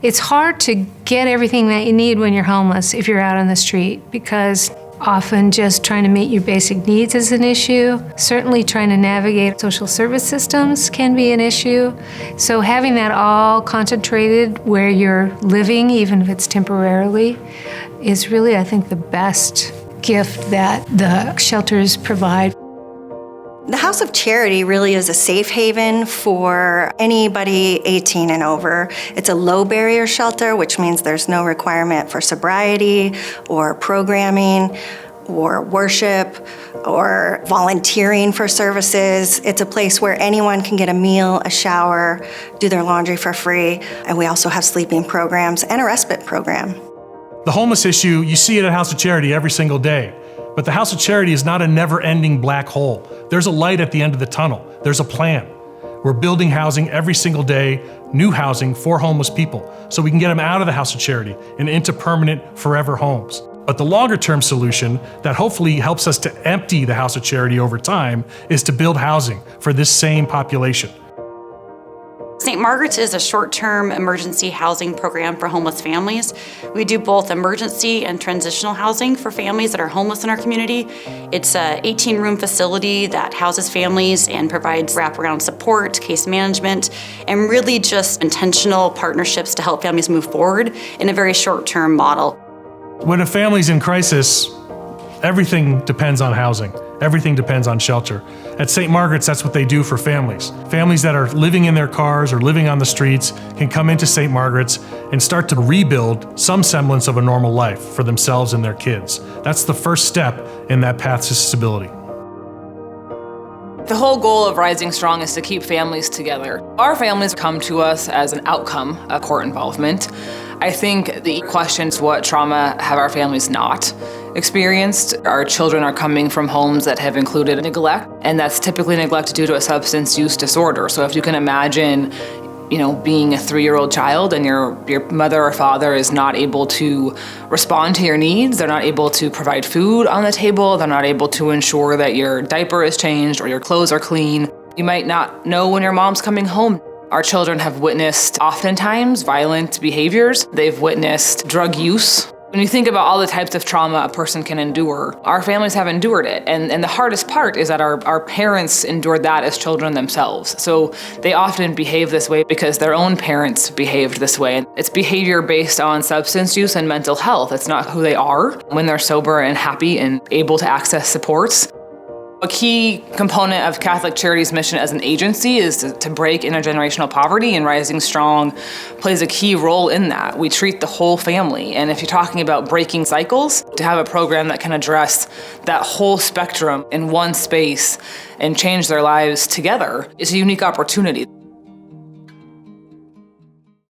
It's hard to get everything that you need when you're homeless if you're out on the street, because often just trying to meet your basic needs is an issue. Certainly trying to navigate social service systems can be an issue. So having that all concentrated where you're living, even if it's temporarily, is really, I think, the best gift that the shelters provide. The House of Charity really is a safe haven for anybody 18 and over. It's a low barrier shelter, which means there's no requirement for sobriety or programming or worship or volunteering for services. It's a place where anyone can get a meal, a shower, do their laundry for free. And we also have sleeping programs and a respite program. The homeless issue, you see it at House of Charity every single day. But the House of Charity is not a never-ending black hole. There's a light at the end of the tunnel. There's a plan. We're building housing every single day, new housing for homeless people, so we can get them out of the House of Charity and into permanent, forever homes. But the longer-term solution that hopefully helps us to empty the House of Charity over time is to build housing for this same population. St. Margaret's is a short-term emergency housing program for homeless families. We do both emergency and transitional housing for families that are homeless in our community. It's an 18-room facility that houses families and provides wraparound support, case management, and really just intentional partnerships to help families move forward in a very short-term model. When a family's in crisis, everything depends on housing. Everything depends on shelter. At St. Margaret's, that's what they do for families. Families that are living in their cars or living on the streets can come into St. Margaret's and start to rebuild some semblance of a normal life for themselves and their kids. That's the first step in that path to stability. The whole goal of Rising Strong is to keep families together. Our families come to us as an outcome of court involvement. I think the question is, what trauma have our families not experienced? Our children are coming from homes that have included neglect, and that's typically neglect due to a substance use disorder. So if you can imagine, being a 3-year-old child and your mother or father is not able to respond to your needs, they're not able to provide food on the table, they're not able to ensure that your diaper is changed or your clothes are clean. You might not know when your mom's coming home. Our children have witnessed oftentimes violent behaviors. They've witnessed drug use. When you think about all the types of trauma a person can endure, our families have endured it. And the hardest part is that our parents endured that as children themselves. So they often behave this way because their own parents behaved this way. It's behavior based on substance use and mental health. It's not who they are when they're sober and happy and able to access supports. A key component of Catholic Charities' mission as an agency is to break intergenerational poverty, and Rising Strong plays a key role in that. We treat the whole family, and if you're talking about breaking cycles, to have a program that can address that whole spectrum in one space and change their lives together is a unique opportunity.